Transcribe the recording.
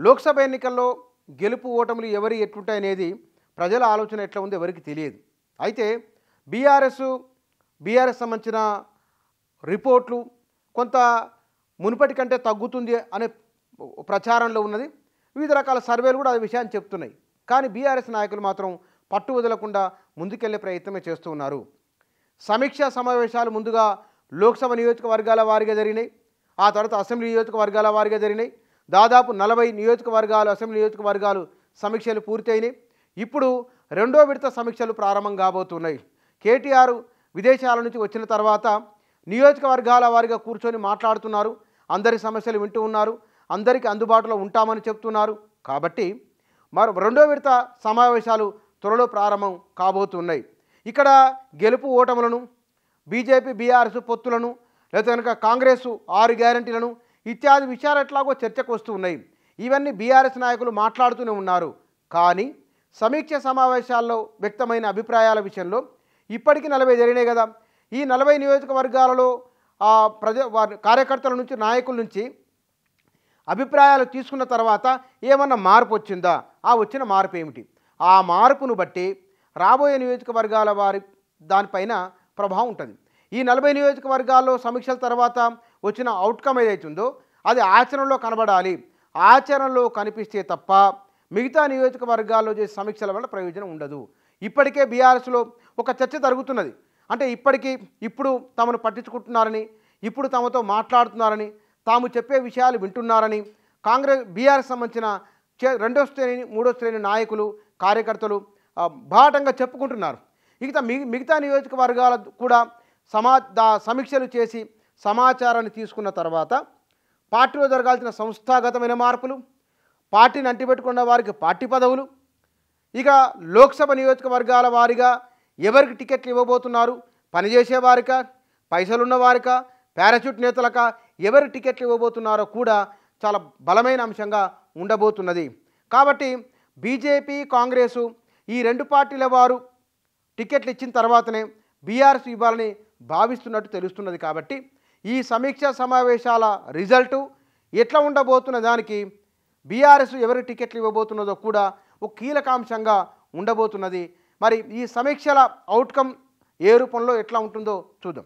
లోక్సభ ఎన్నికల్లో గెలుపు ఓటములు ఎవరి ఎట్లుంటాయనేది ప్రజల ఆలోచన ఎట్లా ఉందో ఎవరికి తెలియదు. అయితే బీఆర్ఎస్ సంబంధించిన రిపోర్ట్లు కొంత మునుపటి కంటే తగ్గుతుంది అనే ప్రచారంలో ఉన్నది. వివిధ రకాల సర్వేలు కూడా అదే విషయాన్ని చెప్తున్నాయి. కానీ బీఆర్ఎస్ నాయకులు మాత్రం పట్టు వదలకుండా ముందుకెళ్లే ప్రయత్నమే చేస్తూ ఉన్నారు. సమీక్షా సమావేశాలు ముందుగా లోక్సభ నియోజకవర్గాల వారీగా జరిగినాయి. ఆ తర్వాత అసెంబ్లీ నియోజకవర్గాల వారీగా జరిగినాయి. దాదాపు 40 నియోజకవర్గాలు అసెంబ్లీ నియోజకవర్గాలు సమీక్షలు పూర్తయినాయి. ఇప్పుడు రెండో విడత సమీక్షలు ప్రారంభం కాబోతున్నాయి. కేటీఆర్ విదేశాల నుంచి వచ్చిన తర్వాత నియోజకవర్గాల వారీగా కూర్చొని మాట్లాడుతున్నారు. అందరి సమస్యలు వింటూ ఉన్నారు. అందరికీ అందుబాటులో ఉంటామని చెప్తున్నారు. కాబట్టి రెండో విడత సమావేశాలు త్వరలో ప్రారంభం కాబోతున్నాయి. ఇక్కడ గెలుపు ఓటములను, బీజేపీ బీఆర్ఎస్ పొత్తులను, లేదా కనుక కాంగ్రెస్ 6 గ్యారంటీలను ఇత్యాది విషయాలు ఎట్లాగో చర్చకు వస్తూ ఉన్నాయి. ఇవన్నీ బీఆర్ఎస్ నాయకులు మాట్లాడుతూనే ఉన్నారు. కానీ సమీక్ష సమావేశాల్లో వ్యక్తమైన అభిప్రాయాల విషయంలో ఇప్పటికీ 40 జరిగినాయి కదా. ఈ 40 నియోజకవర్గాలలో కార్యకర్తల నుంచి, నాయకుల నుంచి అభిప్రాయాలు తీసుకున్న తర్వాత ఏమన్నా మార్పు వచ్చిందా? ఆ వచ్చిన మార్పు ఏమిటి? ఆ మార్పును బట్టి రాబోయే నియోజకవర్గాల వారి దానిపైన ప్రభావం ఉంటుంది. ఈ 40 నియోజకవర్గాల్లో సమీక్షల తర్వాత వచ్చిన అవుట్కమ్ ఏదైతుందో అది ఆచరణలో కనబడాలి. ఆచరణలో కనిపిస్తే తప్ప మిగతా నియోజకవర్గాల్లో చేసే సమీక్షల వల్ల ప్రయోజనం ఉండదు. ఇప్పటికే బీఆర్ఎస్లో ఒక చర్చ జరుగుతున్నది. అంటే ఇప్పుడు తమను పట్టించుకుంటున్నారని, ఇప్పుడు తమతో మాట్లాడుతున్నారని, తాము చెప్పే విషయాలు వింటున్నారని బీఆర్ఎస్ సంబంధించిన రెండో శ్రేణి, మూడో శ్రేణి నాయకులు, కార్యకర్తలు బాటంగా చెప్పుకుంటున్నారు. మిగతా నియోజకవర్గాల కూడా సమీక్షలు చేసి సమాచారాన్ని తీసుకున్న తర్వాత పార్టీలో జరగాల్సిన సంస్థాగతమైన మార్పులు, పార్టీని అంటిపెట్టుకున్న వారికి పార్టీ పదవులు, ఇక లోక్సభ నియోజకవర్గాల వారీగా ఎవరికి టికెట్లు ఇవ్వబోతున్నారు, పనిచేసే వారికా, పైసలున్న వారికా, పారాషూట్ నేతలకా, ఎవరి టికెట్లు ఇవ్వబోతున్నారో కూడా చాలా బలమైన అంశంగా ఉండబోతున్నది. కాబట్టి బీజేపీ, కాంగ్రెసు ఈ 2 పార్టీల వారు టికెట్లు ఇచ్చిన తర్వాతనే బీఆర్ఎస్ ఇవ్వాలని భావిస్తున్నట్టు తెలుస్తున్నది. కాబట్టి ఈ సమీక్షా సమావేశాల రిజల్టు ఎట్లా ఉండబోతున్న దానికి బీఆర్ఎస్ ఎవరి టికెట్లు ఇవ్వబోతున్నదో కూడా ఒక కీలకాంశంగా ఉండబోతున్నది. మరి ఈ సమీక్షల అవుట్కమ్ ఏ రూపంలో ఎట్లా ఉంటుందో చూద్దాం.